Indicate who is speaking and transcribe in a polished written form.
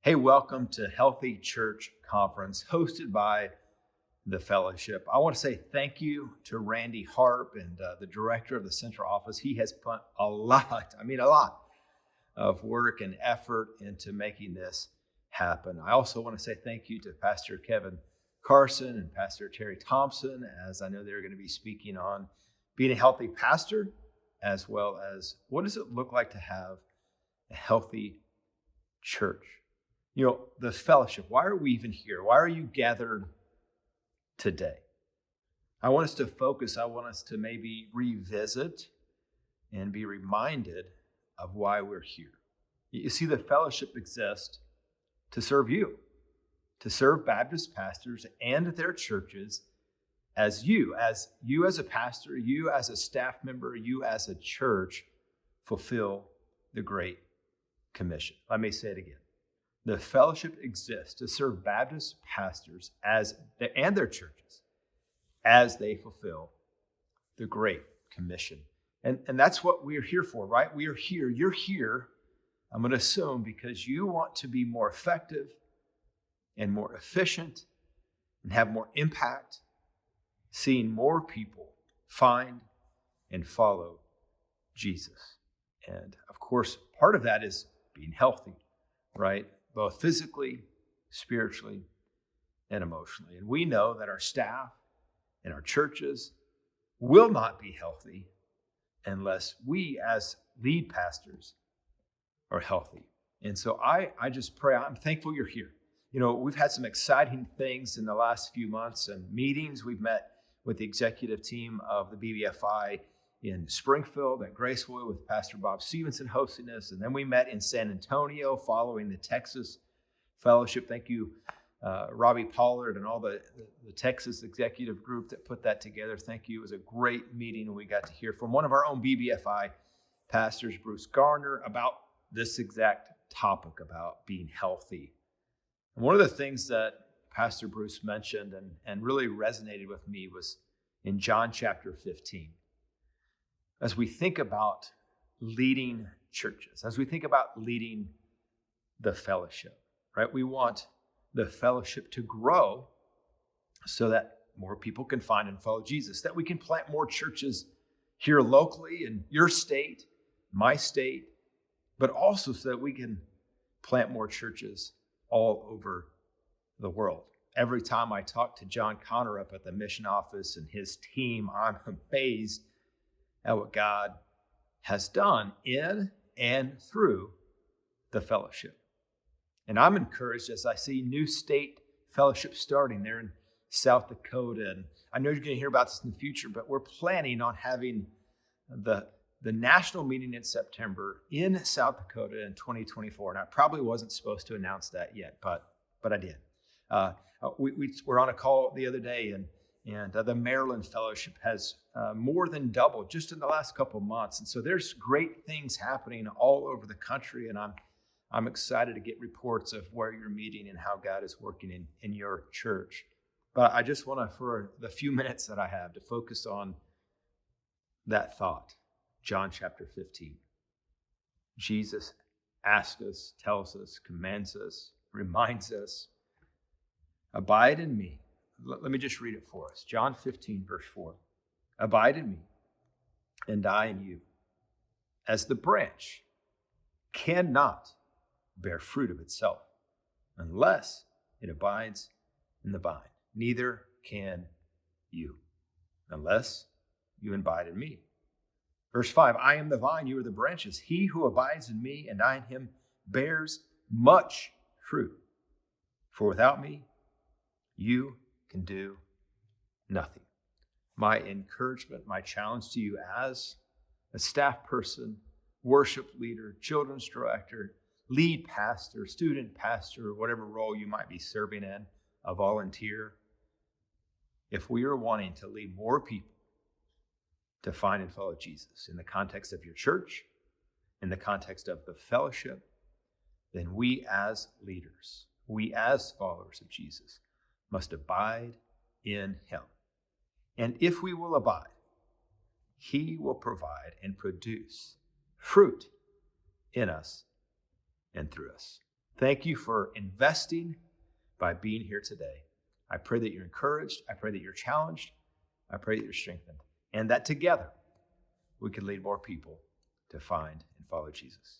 Speaker 1: Hey, welcome to Healthy Church Conference hosted by the Fellowship. I want to say thank you to Randy Harp and the director of the central office. He has put a lot of work and effort into making this happen. I also want to say thank you to Pastor Kevin Carson and Pastor Terry Thompson, as I know they're going to be speaking on being a healthy pastor, as well as what does it look like to have a healthy church. You know, the fellowship, why are we even here? Why are you gathered today? I want us to focus, I want us to maybe revisit and be reminded of why we're here. You see, the fellowship exists to serve you, to serve Baptist pastors and their churches as you as a pastor, you as a staff member, you as a church fulfill the Great Commission. Let me say it again. The fellowship exists to serve Baptist pastors and their churches as they fulfill the Great Commission. And that's what we are here for, right? We are here. You're here, I'm going to assume, because you want to be more effective and more efficient and have more impact, seeing more people find and follow Jesus. And of course, part of that is being healthy, right? Both physically, spiritually, and emotionally. And we know that our staff and our churches will not be healthy unless we as lead pastors are healthy. And so I just pray, I'm thankful you're here. You know, we've had some exciting things in the last few months and meetings. We've met with the executive team of the BBFI in Springfield at Graceville with Pastor Bob Stevenson hosting us. And then we met in San Antonio following the Texas Fellowship. Thank you, Robbie Pollard and all the Texas executive group that put that together. Thank you. It was a great meeting. And we got to hear from one of our own BBFI pastors, Bruce Garner, about this exact topic about being healthy. And one of the things that Pastor Bruce mentioned and really resonated with me was in John chapter 15. As we think about leading churches, as we think about leading the fellowship, right? We want the fellowship to grow so that more people can find and follow Jesus, that we can plant more churches here locally in your state, my state, but also so that we can plant more churches all over the world. Every time I talk to John Connor up at the mission office and his team, I'm amazed at what God has done in and through the fellowship. And I'm encouraged as I see new state fellowships starting there in South Dakota. And I know you're going to hear about this in the future, but we're planning on having the national meeting in September in South Dakota in 2024. And I probably wasn't supposed to announce that yet, but I did. We were on a call the other day, and the Maryland Fellowship has more than doubled just in the last couple of months. And so there's great things happening all over the country. And I'm excited to get reports of where you're meeting and how God is working in your church. But I just want to, for the few minutes that I have, to focus on that thought. John chapter 15. Jesus asks us, tells us, commands us, reminds us, abide in me. Let me just read it for us. John 15, verse 4. Abide in me, and I in you. As the branch cannot bear fruit of itself unless it abides in the vine, neither can you unless you abide in me. Verse 5, I am the vine, you are the branches. He who abides in me and I in him bears much fruit. For without me, you can do nothing. My encouragement, my challenge to you as a staff person, worship leader, children's director, lead pastor, student pastor, whatever role you might be serving in, a volunteer, if we are wanting to lead more people to find and follow Jesus in the context of your church, in the context of the fellowship, then we as leaders, we as followers of Jesus, must abide in him. And if we will abide, he will provide and produce fruit in us and through us. Thank you for investing by being here today. I pray that you're encouraged. I pray that you're challenged. I pray that you're strengthened. And that together we can lead more people to find and follow Jesus.